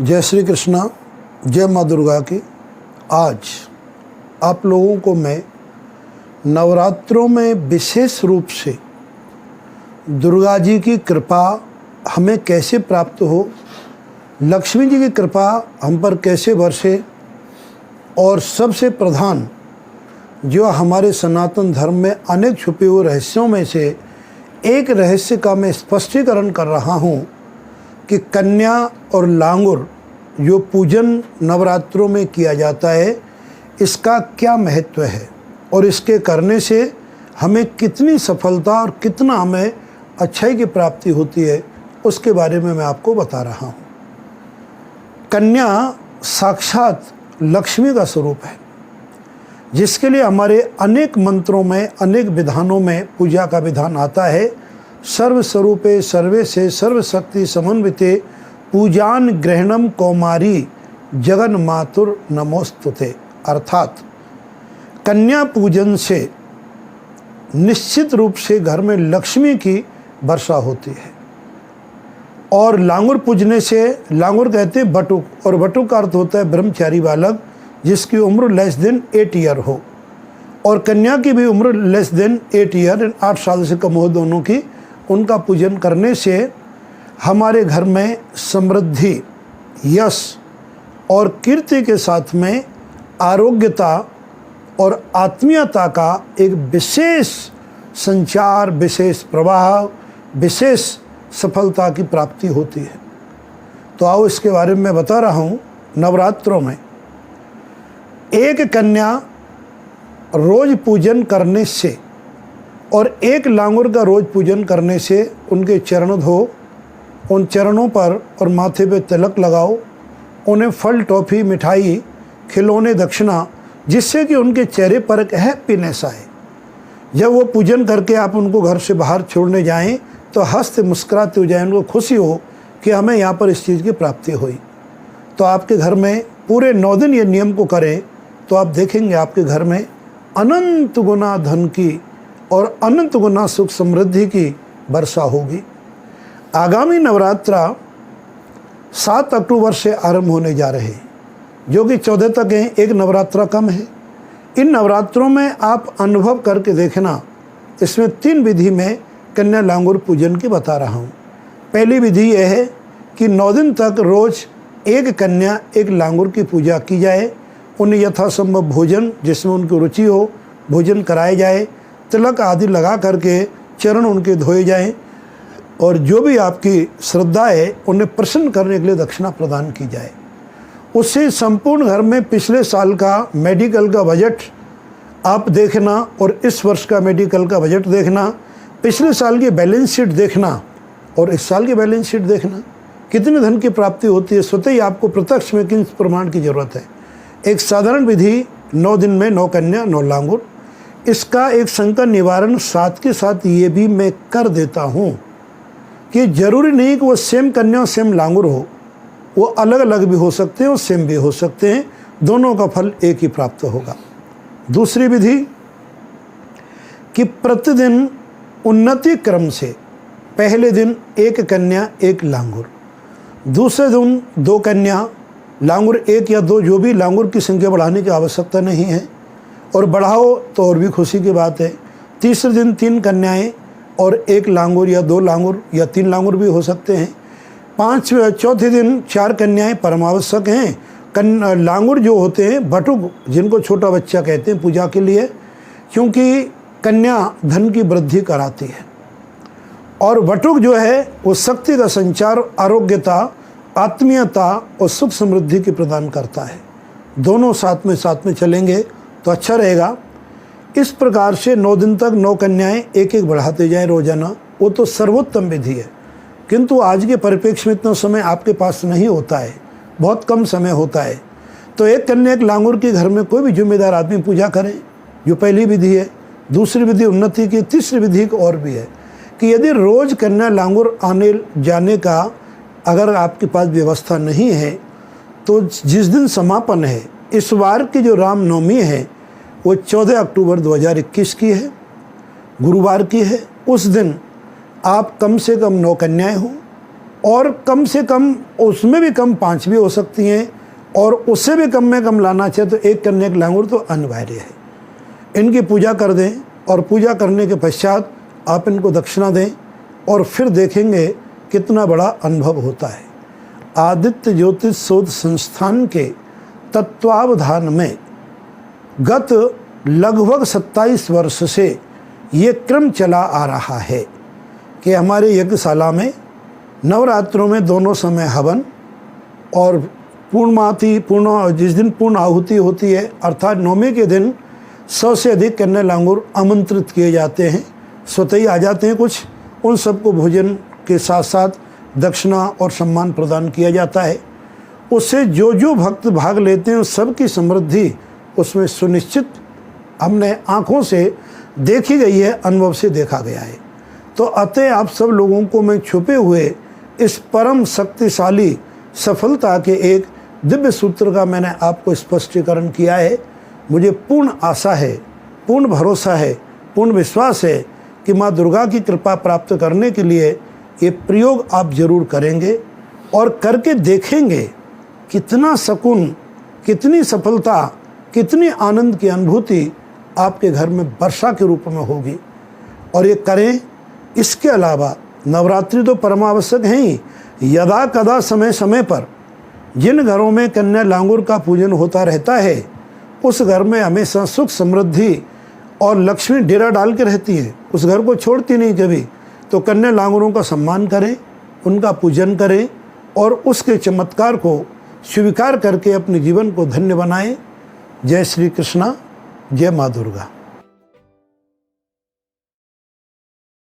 जय श्री कृष्णा, जय माँ दुर्गा की। आज आप लोगों को मैं नवरात्रों में विशेष रूप से दुर्गा जी की कृपा हमें कैसे प्राप्त हो, लक्ष्मी जी की कृपा हम पर कैसे बरसे, और सबसे प्रधान जो हमारे सनातन धर्म में अनेक छुपे हुए रहस्यों में से एक रहस्य का मैं स्पष्टीकरण कर रहा हूँ कि कन्या और लांगुर जो पूजन नवरात्रों में किया जाता है, इसका क्या महत्व है और इसके करने से हमें कितनी सफलता और कितना हमें अच्छाई की प्राप्ति होती है, उसके बारे में मैं आपको बता रहा हूँ। कन्या साक्षात लक्ष्मी का स्वरूप है, जिसके लिए हमारे अनेक मंत्रों में, अनेक विधानों में पूजा का विधान आता है। सर्वस्वरूपे सर्वे से सर्वशक्ति समन्विते पूजान ग्रहणम कौमारी जगन मातुर नमोस्तुते। अर्थात कन्या पूजन से निश्चित रूप से घर में लक्ष्मी की वर्षा होती है, और लांगुर पूजने से, लांगुर कहते हैं बटुक, और बटुक का अर्थ होता है ब्रह्मचारी बालक जिसकी उम्र लेस देन 8 ईयर हो, और कन्या की भी उम्र लेस देन 8 ईयर, 8 साल से कम हो दोनों की। उनका पूजन करने से हमारे घर में समृद्धि, यश और कीर्ति के साथ में आरोग्यता और आत्मीयता का एक विशेष संचार, विशेष प्रवाह, विशेष सफलता की प्राप्ति होती है। तो आओ इसके बारे में बता रहा हूँ। नवरात्रों में एक कन्या रोज पूजन करने से और एक लांगुर का रोज पूजन करने से उनके चरण धो, उन चरणों पर और माथे पे तिलक लगाओ, उन्हें फल, टॉफ़ी, मिठाई, खिलौने, दक्षिणा, जिससे कि उनके चेहरे पर एक हैप्पीनेस आए। जब वो पूजन करके आप उनको घर से बाहर छोड़ने जाएं तो हंसते मुस्कुराते हो जाए, उनको खुशी हो कि हमें यहाँ पर इस चीज़ की प्राप्ति हुई। तो आपके घर में पूरे 9 दिन ये नियम को करें तो आप देखेंगे आपके घर में अनंत गुना धन की और अनंत गुना सुख समृद्धि की वर्षा होगी। आगामी नवरात्रा 7 अक्टूबर से आरंभ होने जा रहे हैं, जो कि 14 तक हैं। एक नवरात्रा कम है। इन नवरात्रों में आप अनुभव करके देखना। इसमें 3 विधि में कन्या लांगुर पूजन की बता रहा हूँ। पहली विधि यह है कि 9 दिन तक रोज एक कन्या, एक लांगुर की पूजा की जाए। उन्हें यथासंभव भोजन, जिसमें उनकी रुचि हो, भोजन कराया जाए। तिलक आदि लगा करके चरण उनके धोए जाएं, और जो भी आपकी श्रद्धा है उन्हें प्रसन्न करने के लिए दक्षिणा प्रदान की जाए। उससे संपूर्ण घर में पिछले साल का मेडिकल का बजट आप देखना और इस वर्ष का मेडिकल का बजट देखना, पिछले साल की बैलेंस शीट देखना और इस साल की बैलेंस शीट देखना, कितने धन की प्राप्ति होती है। स्वतः ही आपको प्रत्यक्ष में किन प्रमाण की जरूरत है। एक साधारण विधि 9 दिन में 9 कन्या 9 लांगुर। इसका एक संकट निवारण साथ के साथ ये भी मैं कर देता हूँ कि जरूरी नहीं कि वो सेम कन्या सेम लांगुर हो, वो अलग अलग भी हो सकते हैं और सेम भी हो सकते हैं। दोनों का फल एक ही प्राप्त होगा। दूसरी विधि कि प्रतिदिन उन्नति क्रम से पहले दिन 1 कन्या 1 लांगुर, दूसरे दिन 2 कन्या लांगुर 1 या 2, जो भी लांगुर की संख्या बढ़ाने की आवश्यकता नहीं है, और बढ़ाओ तो और भी खुशी की बात है। तीसरे दिन 3 कन्याएं और 1 लांगुर या 2 लांगुर या 3 लांगुर भी हो सकते हैं। चौथे दिन 4 कन्याएं परमावश्यक हैं। लांगुर जो होते हैं बटुक, जिनको छोटा बच्चा कहते हैं पूजा के लिए, क्योंकि कन्या धन की वृद्धि कराती है, और बटुक जो है वो शक्ति का संचार, आरोग्यता, आत्मीयता और सुख समृद्धि की प्रदान करता है। दोनों साथ में चलेंगे तो अच्छा रहेगा। इस प्रकार से 9 दिन तक 9 कन्याएं 1-1 बढ़ाते जाएं रोजाना। वो तो सर्वोत्तम विधि है, किंतु आज के परिप्रेक्ष्य में इतना समय आपके पास नहीं होता है, बहुत कम समय होता है। तो 1 कन्या 1 लांगुर के घर में कोई भी जिम्मेदार आदमी पूजा करें, जो पहली विधि है। दूसरी विधि उन्नति की। तीसरी विधि और भी है कि यदि रोज कन्या लांगुर आने जाने का अगर आपके पास व्यवस्था नहीं है, तो जिस दिन समापन है, इस बार की जो रामनवमी है वो 14 अक्टूबर 2021 की है, गुरुवार की है। उस दिन आप कम से कम 9 कन्याएं हो और कम से कम, उसमें भी कम 5 भी हो सकती हैं, और उससे भी कम में कम लाना चाहिए तो 1 कन्या लांगुर तो अनिवार्य है। इनकी पूजा कर दें और पूजा करने के पश्चात आप इनको दक्षिणा दें और फिर देखेंगे कितना बड़ा अनुभव होता है। आदित्य ज्योतिष शोध संस्थान के तत्वावधान में गत लगभग 27 वर्ष से ये क्रम चला आ रहा है कि हमारे यज्ञशाला में नवरात्रों में दोनों समय हवन और पूर्ण जिस दिन पूर्ण आहुति होती है अर्थात नवमी के दिन 100 से अधिक कन्या लांगुर आमंत्रित किए जाते हैं, स्वतः ही आ जाते हैं कुछ, उन सबको भोजन के साथ साथ दक्षिणा और सम्मान प्रदान किया जाता है। उससे जो जो भक्त भाग लेते हैं उस सबकी समृद्धि उसमें सुनिश्चित हमने आँखों से देखी गई है, अनुभव से देखा गया है। तो अतः आप सब लोगों को मैं छुपे हुए इस परम शक्तिशाली सफलता के एक दिव्य सूत्र का मैंने आपको स्पष्टीकरण किया है। मुझे पूर्ण आशा है, पूर्ण भरोसा है, पूर्ण विश्वास है कि माँ दुर्गा की कृपा प्राप्त करने के लिए ये प्रयोग आप जरूर करेंगे और करके देखेंगे कितना सुकून, कितनी सफलता, कितनी आनंद की अनुभूति आपके घर में वर्षा के रूप में होगी। और ये करें। इसके अलावा नवरात्रि तो परमावश्यक है ही, यदा कदा समय समय पर जिन घरों में कन्या लांगुर का पूजन होता रहता है उस घर में हमेशा सुख समृद्धि और लक्ष्मी डेरा डाल के रहती है, उस घर को छोड़ती नहीं कभी। तो कन्या लांगुरों का सम्मान करें, उनका पूजन करें और उसके चमत्कार को स्वीकार करके अपने जीवन को धन्य बनाएं। जय श्री कृष्णा, जय माँ दुर्गा।